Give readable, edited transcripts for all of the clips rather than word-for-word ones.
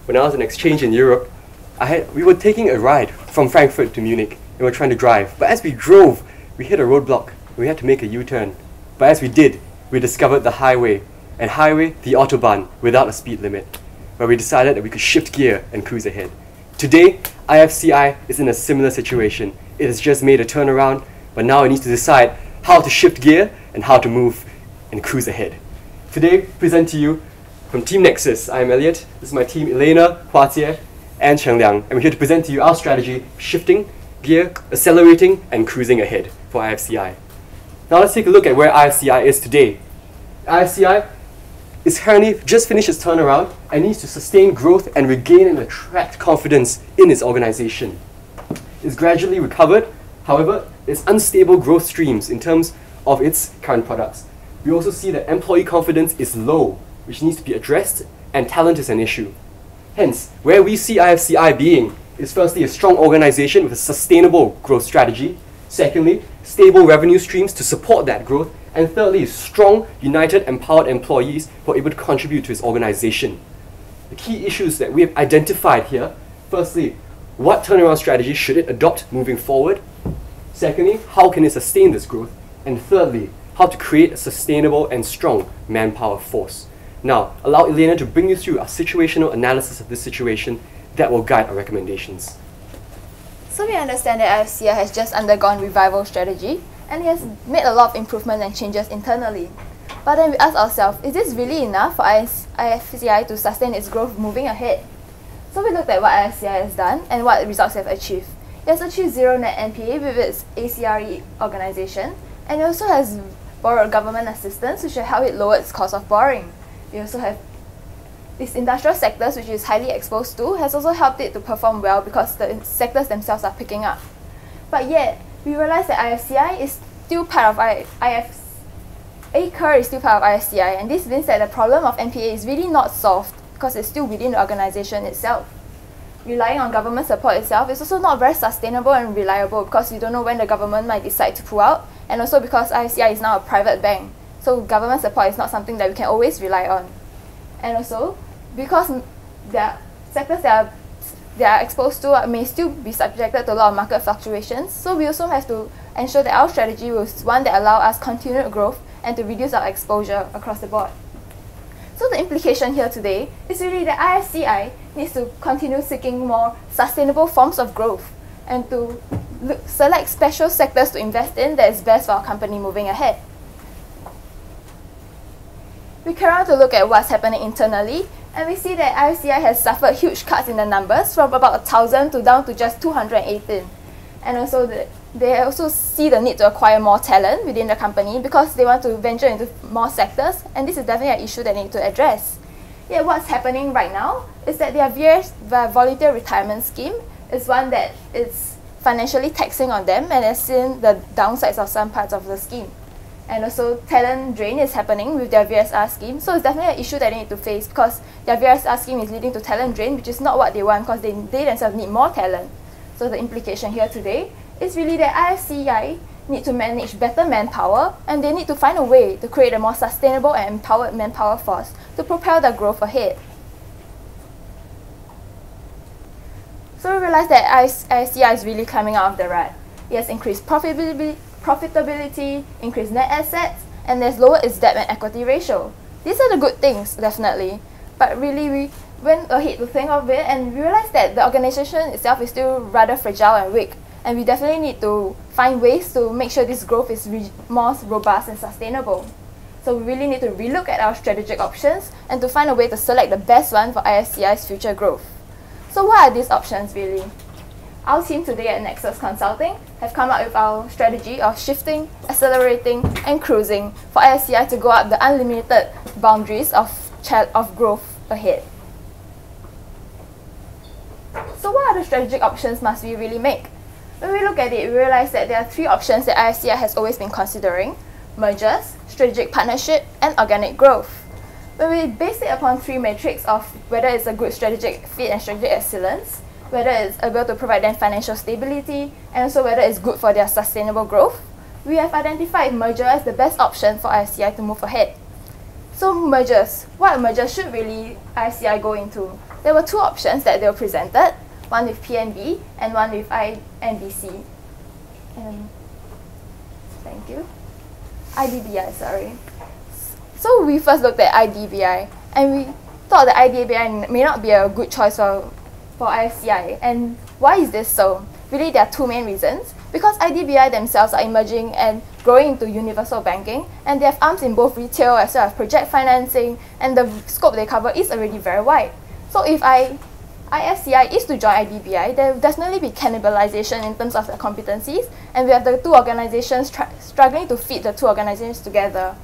when I was on exchange in Europe, we were taking a ride from Frankfurt to Munich, and we were trying to drive. But as we drove, we hit a roadblock. We had to make a U-turn. But as we did, we discovered the highway, the Autobahn, without a speed limit, where we decided that we could shift gear and cruise ahead. Today, IFCI is in a similar situation. It has just made a turnaround, but now it needs to decide how to shift gear and how to move and cruise ahead. Today, present to you from Team Nexus. I'm Elliot. This is my team, Elena, Hua Jie, and Cheng Liang. And we're here to present to you our strategy, shifting gear, accelerating, and cruising ahead for IFCI. Now let's take a look at where IFCI is today. IFCI is currently just finished its turnaround and needs to sustain growth and regain and attract confidence in its organization. It's gradually recovered, however, there's unstable growth streams in terms of its current products. We also see that employee confidence is low, which needs to be addressed, and talent is an issue. Hence, where we see IFCI being is firstly a strong organization with a sustainable growth strategy, secondly, stable revenue streams to support that growth, and thirdly, strong, united, empowered employees who are able to contribute to its organization. The key issues that we have identified here, firstly, what turnaround strategy should it adopt moving forward? Secondly, how can it sustain this growth? And thirdly, how to create a sustainable and strong manpower force. Now, allow Elena to bring you through a situational analysis of this situation that will guide our recommendations. So we understand that IFCI has just undergone revival strategy and it has made a lot of improvements and changes internally. But then we ask ourselves, is this really enough for IFCI to sustain its growth moving ahead? So we looked at what IFCI has done and what results it has achieved. It has achieved zero net NPA with its ACRE organization, and it also has borrowed government assistance which will help it lower its cost of borrowing. We also have its industrial sectors, which is highly exposed to, has also helped it to perform well because the sectors themselves are picking up. But yet, we realize that IFCI is still part of ACRE is still part of IFCI, and this means that the problem of NPA is really not solved because it's still within the organization itself. Relying on government support itself is also not very sustainable and reliable because you don't know when the government might decide to pull out, and also because IFCI is now a private bank, so government support is not something that we can always rely on. And also, because there are sectors that they are exposed to may still be subjected to a lot of market fluctuations, so we also have to ensure that our strategy was one that allows us continued growth and to reduce our exposure across the board. So the implication here today is really that IFCI needs to continue seeking more sustainable forms of growth and to select special sectors to invest in that is best for our company moving ahead. We carry on to look at what's happening internally, and we see that IFCI has suffered huge cuts in the numbers from about 1,000 to down to just 218. And also they also see the need to acquire more talent within the company because they want to venture into more sectors, and this is definitely an issue they need to address. Yet what's happening right now is that their voluntary retirement scheme is one that is financially taxing on them and has seen the downsides of some parts of the scheme. And also talent drain is happening with their VSR scheme, so it's definitely an issue that they need to face because their VSR scheme is leading to talent drain, which is not what they want because they themselves need more talent. So the implication here today is really that IFCI need to manage better manpower, and they need to find a way to create a more sustainable and empowered manpower force to propel their growth ahead. So we realize that IFCI is really climbing out of the rut. It has increased profitability, increased net assets, and has lowered its debt and equity ratio. These are the good things, definitely. But really, we went ahead to think of it and realized that the organization itself is still rather fragile and weak. And we definitely need to find ways to make sure this growth is more robust and sustainable. So we really need to relook at our strategic options and to find a way to select the best one for IFCI's future growth. So what are these options really? Our team today at Nexus Consulting have come up with our strategy of shifting, accelerating, and cruising for IFCI to go up the unlimited boundaries of growth ahead. So what other strategic options must we really make? When we look at it, we realize that there are three options that IFCI has always been considering: mergers, strategic partnership, and organic growth. When we base it upon three metrics of whether it's a good strategic fit and strategic excellence, whether it's able to provide them financial stability, and also whether it's good for their sustainable growth, we have identified merger as the best option for IFCI to move ahead. So mergers, what mergers should really IFCI go into? there were two options that they were presented, one with PNB and one with INBC. Thank you. IDBI, sorry. So we first looked at IDBI, and we thought that IDBI may not be a good choice for IFCI. And why is this so? Really, there are two main reasons. Because IDBI themselves are emerging and growing into universal banking, and they have arms in both retail as well as project financing, and the scope they cover is already very wide. So if IFCI is to join IDBI, there will definitely be cannibalization in terms of the competencies, and we have the two organizations struggling to fit the two organizations together.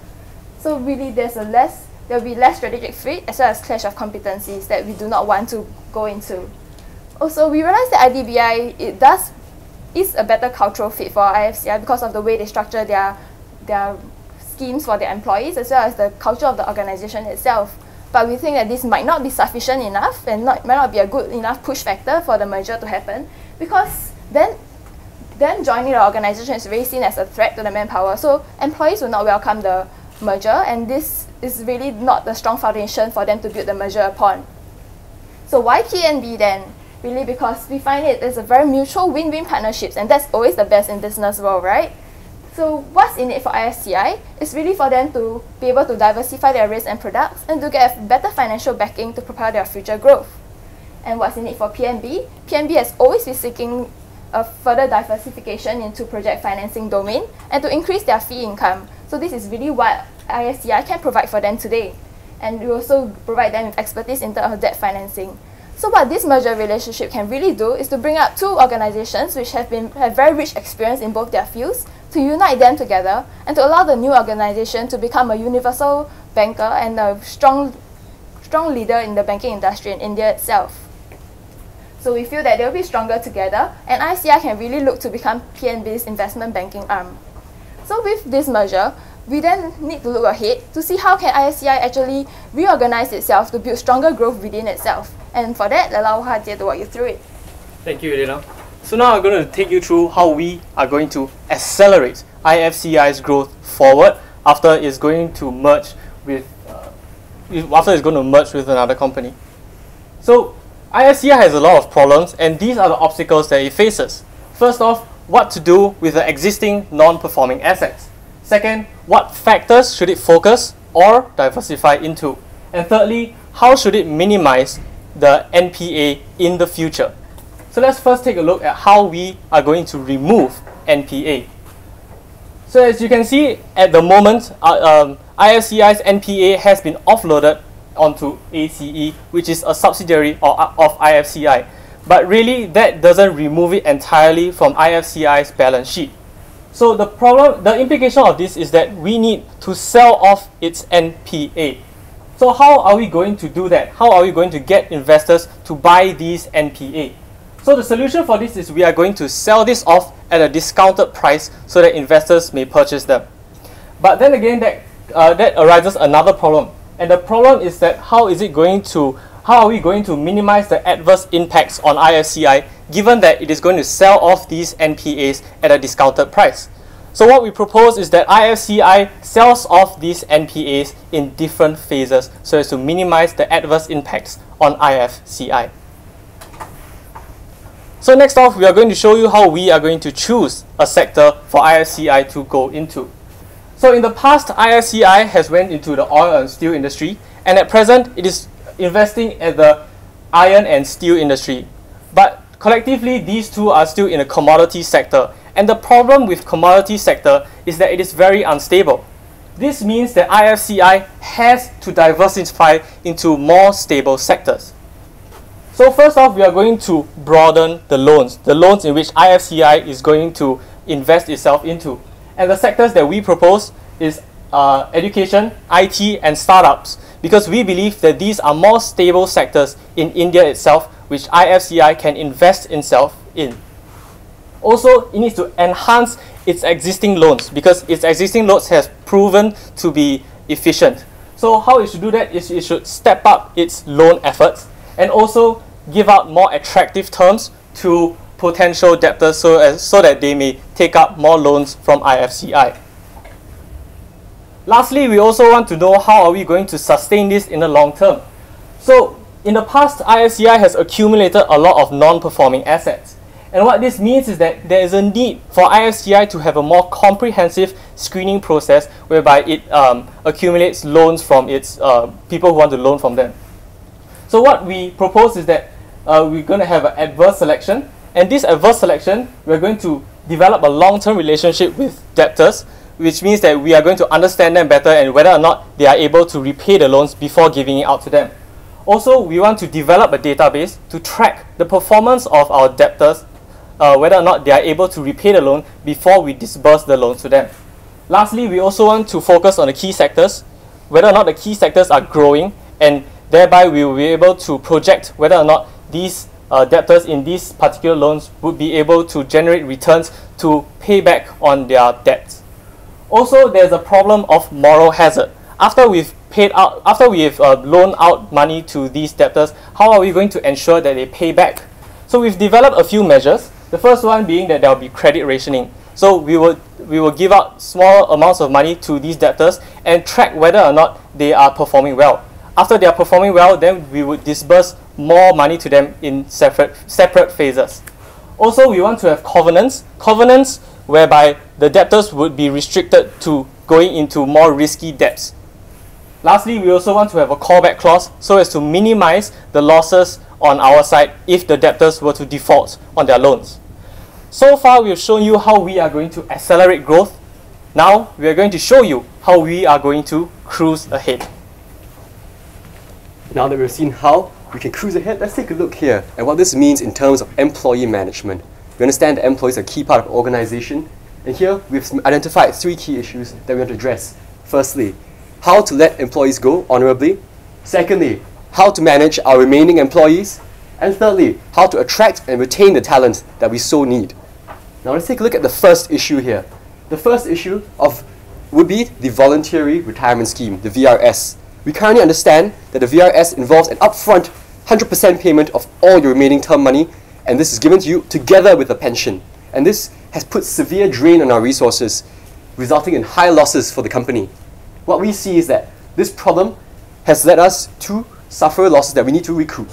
So really, there will be less strategic fit as well as clash of competencies that we do not want to go into. Also, we realize that IDBI is a better cultural fit for IFCI because of the way they structure their schemes for their employees as well as the culture of the organization itself. But we think that this might not be sufficient enough and might not be a good enough push factor for the merger to happen, because then joining the organization is really seen as a threat to the manpower. So employees will not welcome the merger, and this is really not the strong foundation for them to build the merger upon. So why PNB then? Really, because we find it as a very mutual win-win partnerships, and that's always the best in business world, right? So what's in it for IFCI is really for them to be able to diversify their risks and products and to get better financial backing to propel their future growth. And what's in it for PNB? PNB has always been seeking a further diversification into project financing domain and to increase their fee income. So this is really what IFCI can provide for them today. And we also provide them with expertise in terms of debt financing. So what this merger relationship can really do is to bring up two organizations which have very rich experience in both their fields, to unite them together and to allow the new organization to become a universal banker and a strong leader in the banking industry in India itself. So we feel that they will be stronger together, and IFCI can really look to become PNB's investment banking arm. So with this merger, we then need to look ahead to see how can IFCI actually reorganize itself to build stronger growth within itself. And for that, allow Hajia to walk you through it. Thank you, Elena. So now I'm going to take you through how we are going to accelerate IFCI's growth forward after it's going to merge with another company. So IFCI has a lot of problems, and these are the obstacles that it faces. First off, what to do with the existing non-performing assets. Second, what factors should it focus or diversify into? And thirdly, how should it minimize the NPA in the future? So let's first take a look at how we are going to remove NPA. So as you can see, at the moment, IFCI's NPA has been offloaded onto ACE, which is a subsidiary of IFCI. But really, that doesn't remove it entirely from IFCI's balance sheet. So the implication of this is that we need to sell off its NPA. So how are we going to do that? How are we going to get investors to buy these NPA? So the solution for this is we are going to sell this off at a discounted price so that investors may purchase them. But then again, that arises another problem. And the problem is that how are we going to minimize the adverse impacts on IFCI given that it is going to sell off these NPAs at a discounted price? So what we propose is that IFCI sells off these NPAs in different phases so as to minimize the adverse impacts on IFCI. So next off, we are going to show you how we are going to choose a sector for IFCI to go into. So in the past, IFCI has went into the oil and steel industry, and at present, it is investing at the iron and steel industry. But collectively, these two are still in a commodity sector. And the problem with commodity sector is that it is very unstable. This means that IFCI has to diversify into more stable sectors. So first off, we are going to broaden the loans in which IFCI is going to invest itself into. And the sectors that we propose is education, IT, and startups, because we believe that these are more stable sectors in India itself, which IFCI can invest itself in. Also, it needs to enhance its existing loans because its existing loans has proven to be efficient. So how it should do that is it should step up its loan efforts and also give out more attractive terms to potential debtors so that they may take up more loans from IFCI. Lastly, we also want to know how are we going to sustain this in the long term. So in the past, ISCI has accumulated a lot of non-performing assets. And what this means is that there is a need for ISCI to have a more comprehensive screening process whereby it accumulates loans from its people who want to loan from them. So what we propose is that we're going to have an adverse selection, and this adverse selection, we're going to develop a long-term relationship with debtors, which means that we are going to understand them better and whether or not they are able to repay the loans before giving it out to them. Also, we want to develop a database to track the performance of our debtors, whether or not they are able to repay the loan before we disburse the loan to them. Lastly, we also want to focus on the key sectors, whether or not the key sectors are growing, and thereby we will be able to project whether or not these debtors in these particular loans would be able to generate returns to pay back on their debts. Also, there's a problem of moral hazard. After we've loaned out money to these debtors, how are we going to ensure that they pay back? So we've developed a few measures. The first one being that there will be credit rationing. So we will give out small amounts of money to these debtors and track whether or not they are performing well. After they are performing well, then we would disburse more money to them in separate phases. Also, we want to have covenants whereby the debtors would be restricted to going into more risky debts. Lastly, we also want to have a callback clause so as to minimize the losses on our side if the debtors were to default on their loans. So far, we have shown you how we are going to accelerate growth. Now, we are going to show you how we are going to cruise ahead. Now that we've seen how we can cruise ahead, let's take a look here at what this means in terms of employee management. We understand that employees are a key part of the organization, and here we've identified 3 key issues that we want to address. Firstly, how to let employees go honorably. Secondly, how to manage our remaining employees. And thirdly, how to attract and retain the talent that we so need. Now let's take a look at the first issue here. The first issue would be the Voluntary Retirement Scheme, the VRS. We currently understand that the VRS involves an upfront 100% payment of all your remaining term money, and this is given to you together with a pension. And this has put severe drain on our resources, resulting in high losses for the company. What we see is that this problem has led us to suffer losses that we need to recoup.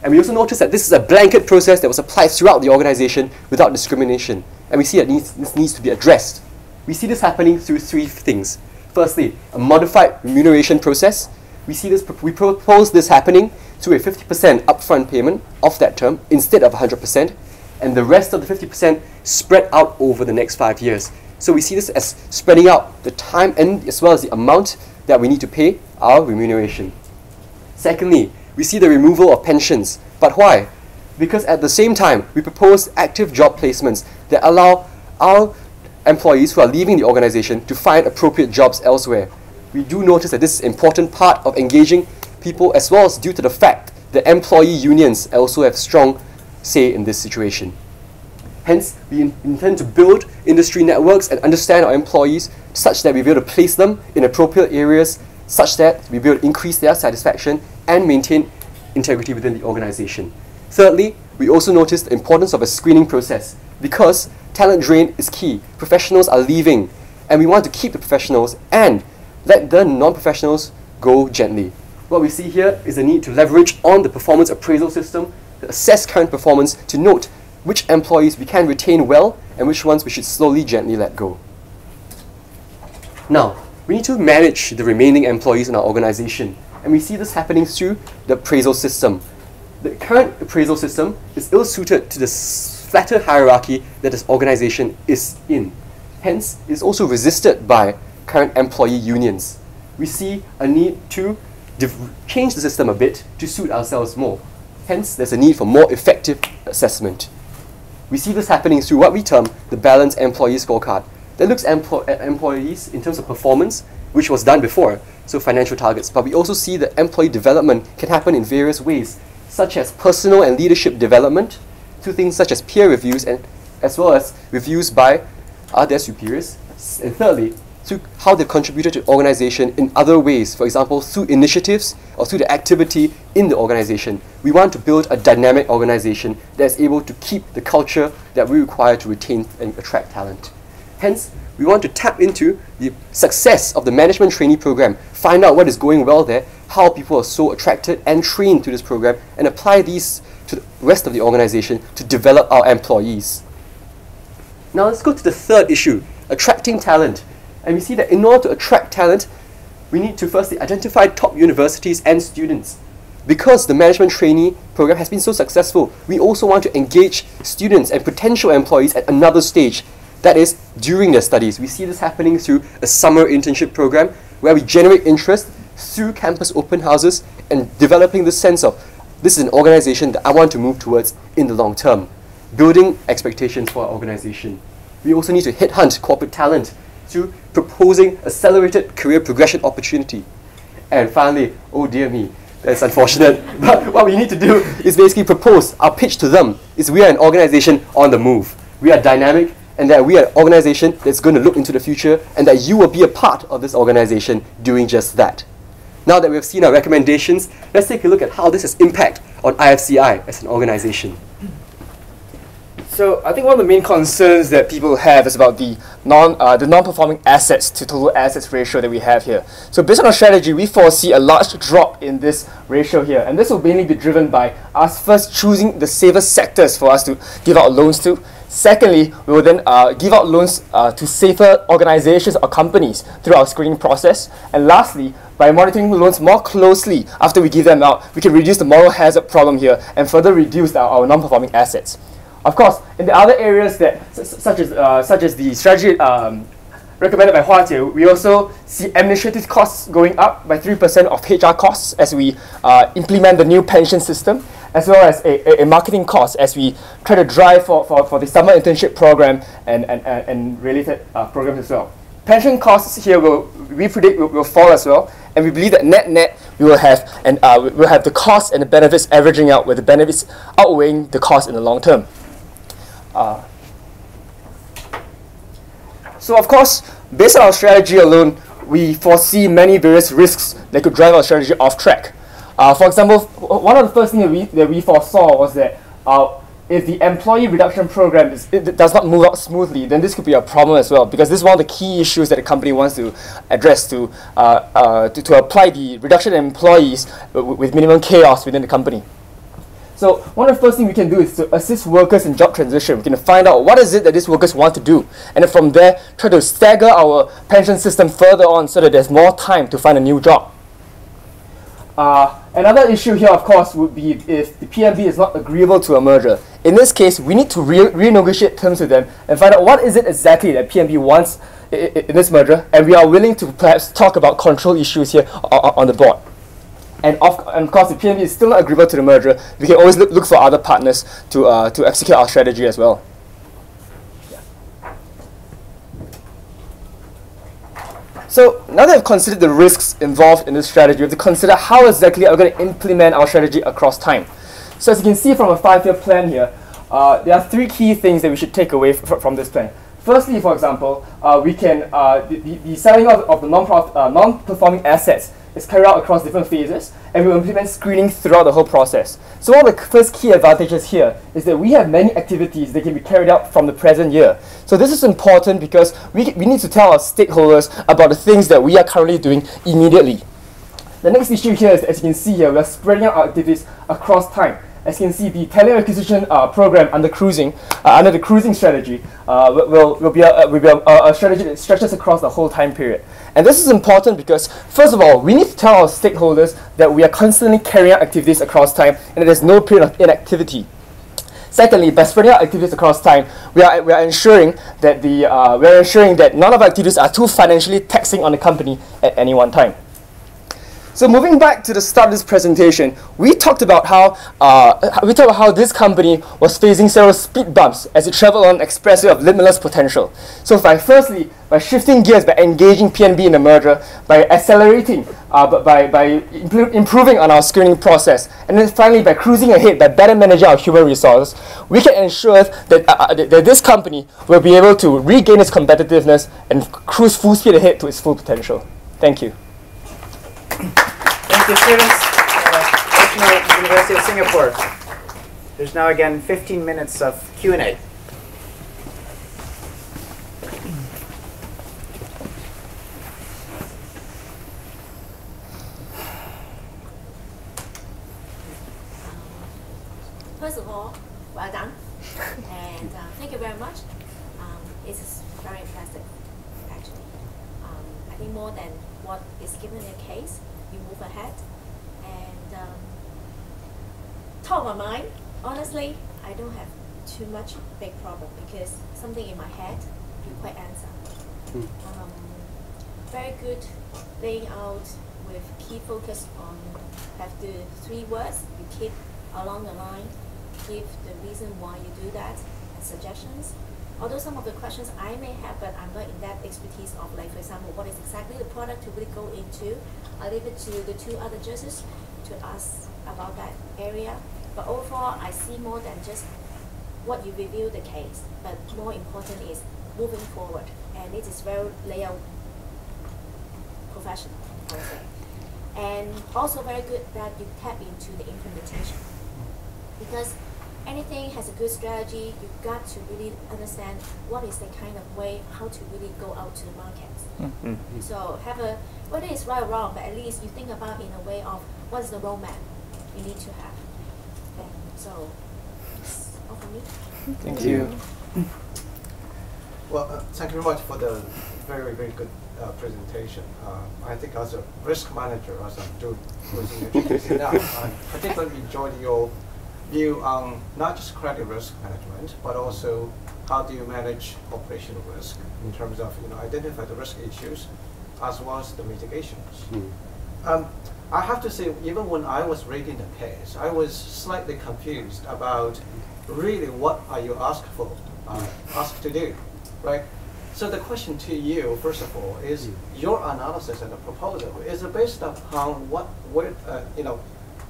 And we also notice that this is a blanket process that was applied throughout the organization without discrimination. And we see that this needs to be addressed. We see this happening through 3 things. Firstly, a modified remuneration process. We propose this happening through a 50% upfront payment of that term instead of 100%, and the rest of the 50% spread out over the next 5 years. So we see this as spreading out the time and as well as the amount that we need to pay our remuneration. Secondly, we see the removal of pensions. But why? Because at the same time, we propose active job placements that allow our employees who are leaving the organization to find appropriate jobs elsewhere. We do notice that this is an important part of engaging people, as well as due to the fact that employee unions also have strong say in this situation. Hence, we intend to build industry networks and understand our employees such that we be able to place them in appropriate areas, such that we be able to increase their satisfaction and maintain integrity within the organization. Thirdly, we also noticed the importance of a screening process because talent drain is key. Professionals are leaving, and we want to keep the professionals and let the non-professionals go gently. What we see here is a need to leverage on the performance appraisal system to assess current performance to note which employees we can retain well and which ones we should slowly, gently let go. Now, we need to manage the remaining employees in our organization, and we see this happening through the appraisal system. The current appraisal system is ill-suited to the flatter hierarchy that this organization is in. Hence, it is also resisted by current employee unions. We see a need to change the system a bit to suit ourselves more. Hence, there's a need for more effective assessment. We see this happening through what we term the balanced employee scorecard that looks at employees in terms of performance, which was done before, so financial targets. But we also see that employee development can happen in various ways, such as personal and leadership development, through things such as peer reviews, and as well as reviews by their superiors. And thirdly, through how they've contributed to the organization in other ways, for example, through initiatives or through the activity in the organization. We want to build a dynamic organization that is able to keep the culture that we require to retain and attract talent. Hence, we want to tap into the success of the management trainee program, find out what is going well there, how people are so attracted and trained to this program and apply these to the rest of the organization to develop our employees. Now let's go to the third issue, attracting talent. And we see that in order to attract talent, we need to firstly identify top universities and students. Because the management trainee program has been so successful, we also want to engage students and potential employees at another stage, that is, during their studies. We see this happening through a summer internship program where we generate interest through campus open houses and developing the sense of this is an organization that I want to move towards in the long term, building expectations for our organization. We also need to headhunt corporate talent through proposing accelerated career progression opportunity. And finally, oh dear me, that's unfortunate, but what we need to do is basically propose our pitch to them is we are an organization on the move. We are dynamic, and that we are an organization that's going to look into the future, and that you will be a part of this organization doing just that. Now that we have seen our recommendations, let's take a look at how this has impact on IFCI as an organization. So I think one of the main concerns that people have is about the non-performing assets to total assets ratio that we have here. So based on our strategy, we foresee a large drop in this ratio here, and this will mainly be driven by us first choosing the safest sectors for us to give out loans to. Secondly, we will then give out loans to safer organizations or companies through our screening process. And lastly, by monitoring loans more closely after we give them out, we can reduce the moral hazard problem here and further reduce our non-performing assets. Of course, in the other areas that, such as the strategy recommended by Hua Jie, we also see administrative costs going up by 3% of HR costs as we implement the new pension system, as well as a marketing cost as we try to drive for the summer internship program and related programs as well. Pension costs here we predict will fall as well, and we believe that net we will have the costs and the benefits averaging out, with the benefits outweighing the cost in the long term. So of course, based on our strategy alone, we foresee many various risks that could drive our strategy off track. For example, one of the first things that we foresaw was that if the employee reduction program does not move out smoothly, then this could be a problem as well, because this is one of the key issues that the company wants to address to apply the reduction in employees with minimum chaos within the company. So one of the first things we can do is to assist workers in job transition. We can find out what is it that these workers want to do, and then from there try to stagger our pension system further on so that there's more time to find a new job. Another issue here, of course, would be if the PMB is not agreeable to a merger. In this case, we need to renegotiate terms with them and find out what is it exactly that PMB wants in this merger, and we are willing to perhaps talk about control issues here on the board. And of course, if PMB is still not agreeable to the merger, we can always look for other partners to execute our strategy as well. So now that we've considered the risks involved in this strategy, we have to consider how exactly are we going to implement our strategy across time. So as you can see from a 5-year plan here, there are 3 key things that we should take away from this plan. Firstly, for example, we can the selling of the non-performing assets is carried out across different phases, and we will implement screening throughout the whole process. So one of the first key advantages here is that we have many activities that can be carried out from the present year. So this is important because we need to tell our stakeholders about the things that we are currently doing immediately. The next issue here is, as you can see here, we are spreading out our activities across time. As you can see, the talent acquisition program under the cruising strategy will be a strategy that stretches across the whole time period. And this is important because, first of all, we need to tell our stakeholders that we are constantly carrying out activities across time and that there's no period of inactivity. Secondly, by spreading out activities across time, we are ensuring that none of our activities are too financially taxing on the company at any one time. So moving back to the start of this presentation, we talked about how this company was facing several speed bumps as it traveled on an expressway of limitless potential. So by shifting gears, by engaging PNB in the merger, by accelerating, by improving on our screening process, and then finally by cruising ahead, by better managing our human resources, we can ensure that this company will be able to regain its competitiveness and cruise full speed ahead to its full potential. Thank you. Thank you, students. National University of Singapore. There's now again 15 minutes of Q&A. First of all, well done, and thank you very much. It's very impressive, actually. I think more than what is given in the case, you move ahead. And top of my mind, honestly, I don't have too much big problem because something in my head, you quite answer. Very good laying out with key focus on have the 3 words you keep along the line, give the reason why you do that and suggestions. Although some of the questions I may have, but I'm not in that expertise of, like, for example, what is exactly the product to really go into. I leave it to the 2 other judges to ask about that area. But overall, I see more than just what you review the case, but more important is moving forward. And it is very layout professional, I would say. And also very good that you tap into the implementation. Because anything has a good strategy, you've got to really understand what is the kind of way, how to really go out to the market. So have a, whether it's right or wrong, but at least you think about in a way of what is the roadmap you need to have. Okay. So that's all for me. Thank you. Well, thank you very much for the very, very good presentation. I think as a risk manager, as I'm doing in HSBC now, I particularly enjoyed your view on not just credit risk management, but also how do you manage operational risk in terms of identify the risk issues as well as the mitigations. I have to say, even when I was reading the case, I was slightly confused about really what are you asked to do, right? So the question to you, first of all, is your analysis and the proposal, is it based upon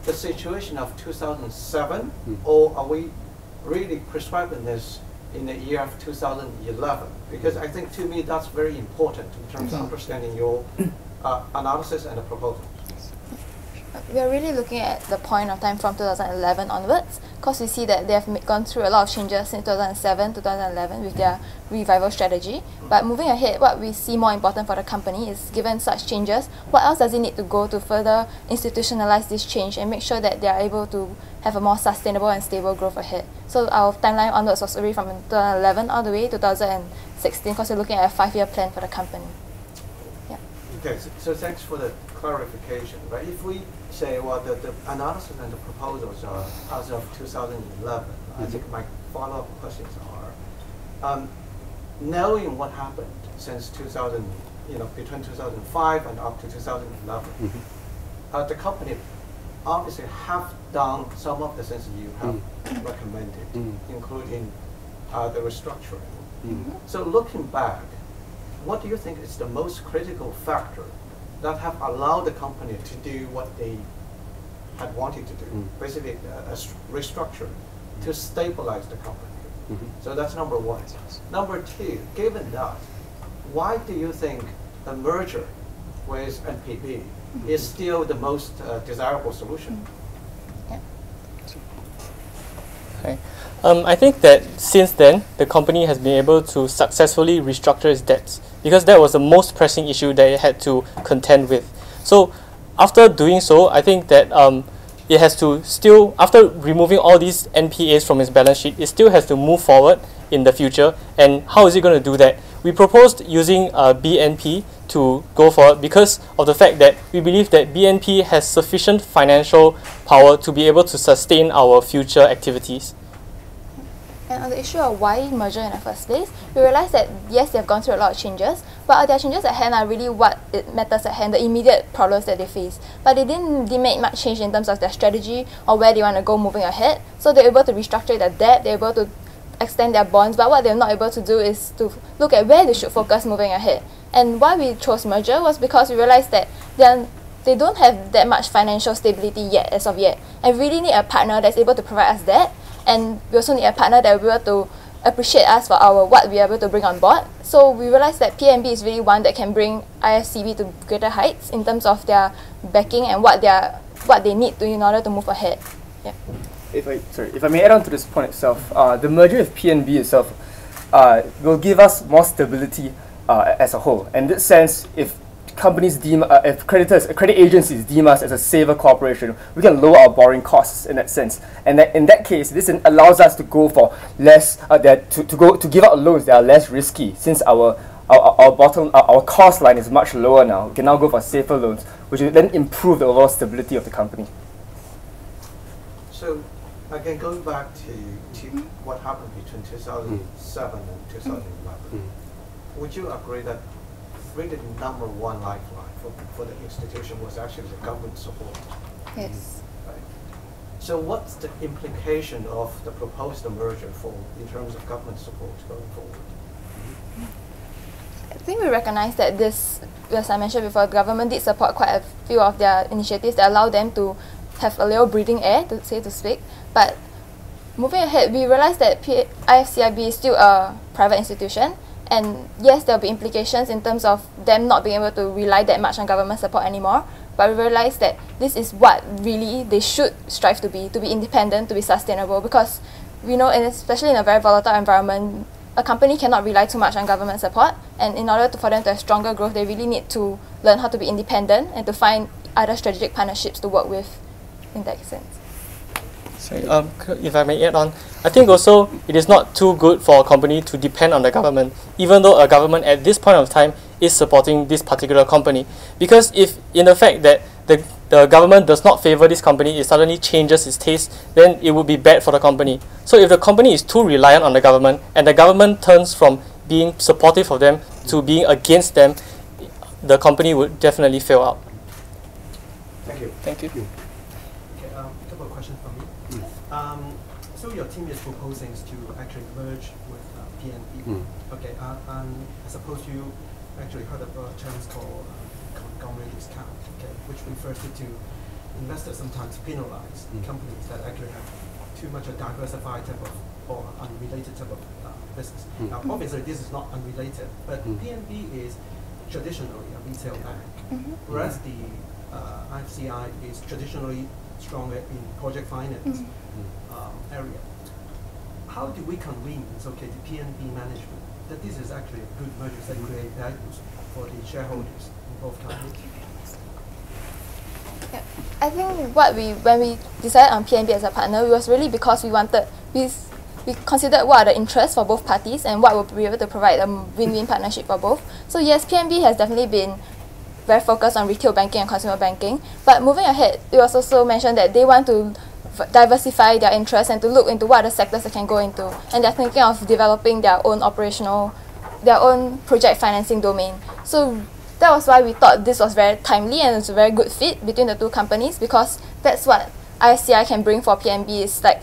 the situation of 2007, or are we really prescribing this in the year of 2011? Because I think, to me, that's very important in terms of understanding your analysis and the proposal. We are really looking at the point of time from 2011 onwards, because we see that they have gone through a lot of changes in 2007 to 2011 with their revival strategy. But moving ahead, what we see more important for the company is, given such changes, what else does it need to go to further institutionalize this change and make sure that they are able to have a more sustainable and stable growth ahead. So our timeline onwards was already from 2011 all the way to 2016, because we're looking at a 5-year plan for the company. Yeah. Okay, so thanks for the clarification. Right? If we say, well, the analysis and the proposals are as of 2011, I think my follow-up questions are, knowing what happened since 2000, between 2005 and up to 2011, the company obviously have done some of the things you have recommended, including the restructuring. So looking back, what do you think is the most critical factor that have allowed the company to do what they had wanted to do, basically a restructure to stabilize the company? So that's number one. Number two, given that, why do you think a merger with NPB is still the most desirable solution? Okay. I think that since then, the company has been able to successfully restructure its debts, because that was the most pressing issue that it had to contend with. So after doing so, I think that it has to still, after removing all these NPAs from its balance sheet, it still has to move forward in the future. And how is it going to do that? We proposed using BNP to go forward because of the fact that we believe that BNP has sufficient financial power to be able to sustain our future activities. And on the issue of why merger in the first place, we realized that yes, they've gone through a lot of changes, but their changes at hand are really what it matters at hand, the immediate problems that they face. But they didn't make much change in terms of their strategy or where they want to go moving ahead. So they're able to restructure their debt, they're able to extend their bonds, but what they're not able to do is to look at where they should focus moving ahead. And why we chose merger was because we realized that they don't have that much financial stability yet, as of yet, and we really need a partner that's able to provide us that. And we also need a partner that will be able to appreciate us for what we are able to bring on board. So we realized that PNB is really one that can bring IFCB to greater heights in terms of their backing and what they need to in order to move ahead. Yeah. If I may add on to this point itself, the merger with PNB itself will give us more stability as a whole. And in this sense, if companies deem, if credit agencies deem us as a safer corporation, we can lower our borrowing costs in that sense. And that in that case, this allows us to go for less, to give out loans that are less risky, since our cost line is much lower now. We can now go for safer loans, which will then improve the overall stability of the company. So, again, going back to what happened between 2007 and 2011, would you agree that really the number one lifeline for the institution was actually the government support? Yes. Right. So what's the implication of the proposed merger in terms of government support going forward? I think we recognize that this, as I mentioned before, the government did support quite a few of their initiatives that allow them to have a little breathing air, to speak. But moving ahead, we realize that IFCIB is still a private institution, and yes, there will be implications in terms of them not being able to rely that much on government support anymore. But we realize that this is what really they should strive to be independent, to be sustainable, because we know, and especially in a very volatile environment, a company cannot rely too much on government support, and in order for them to have stronger growth, they really need to learn how to be independent and to find other strategic partnerships to work with in that sense. Sorry, if I may add on, I think also it is not too good for a company to depend on the government, even though a government at this point of time is supporting this particular company. Because if in the fact that the government does not favor this company, it suddenly changes its taste, then it would be bad for the company. So if the company is too reliant on the government, and the government turns from being supportive of them to being against them, the company would definitely fail out. Thank you. Thank you. Okay, a couple of questions from me. So your team is proposing to actually merge with PNB. Okay, and I suppose you actually heard of terms called conglomerate discount, okay, which refers to investors sometimes penalize companies that actually have too much a diversified type of or unrelated type of business. Now, obviously, this is not unrelated, but PNB is traditionally a retail bank, whereas the IFCI is traditionally stronger in project finance area. How do we convince, okay, the PNB management that this is actually a good merger that create values for the shareholders in both companies? Yeah. I think when we decided on PNB as a partner, it was really because we considered what are the interests for both parties and what would be able to provide a win-win partnership for both. So yes, PNB has definitely been very focused on retail banking and consumer banking, but moving ahead, it was also mentioned that they want to diversify their interests and to look into what other sectors they can go into, and they're thinking of developing their own project financing domain. So that was why we thought this was very timely and it's a very good fit between the two companies, because that's what ISCI can bring for PNB, is like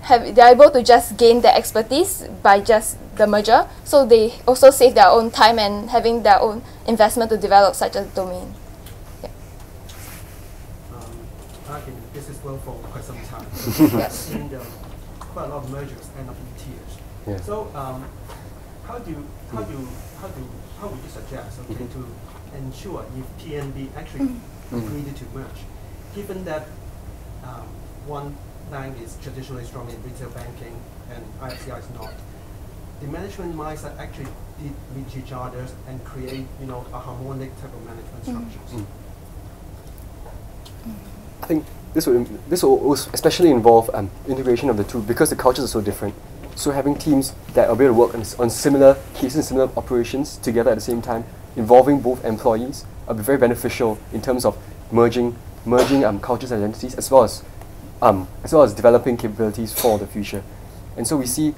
they're able to just gain their expertise by just the merger, so they also save their own time and having their own investment to develop such a domain. Yeah. I've been in the business world for quite some time. I've seen quite a lot of mergers end up in tears. Yeah. So how would you suggest, okay, to ensure if PNB actually agreed to merge, given that one bank is traditionally strong in retail banking and IFCI is not? The management mindset actually did meet each other and create, a harmonic type of management structures. I think this will especially involve integration of the two, because the cultures are so different. So having teams that are able to work on similar cases, similar operations together at the same time, involving both employees, will be very beneficial in terms of merging cultures and identities, as well as developing capabilities for the future. And so we see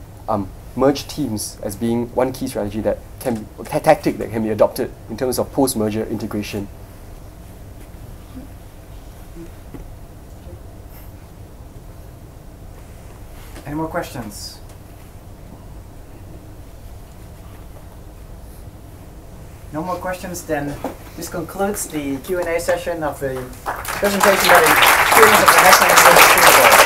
merged teams as being one key strategy tactic that can be adopted in terms of post-merger integration. Any more questions? No more questions, then this concludes the Q&A session of the presentation by the students of the National University of Singapore.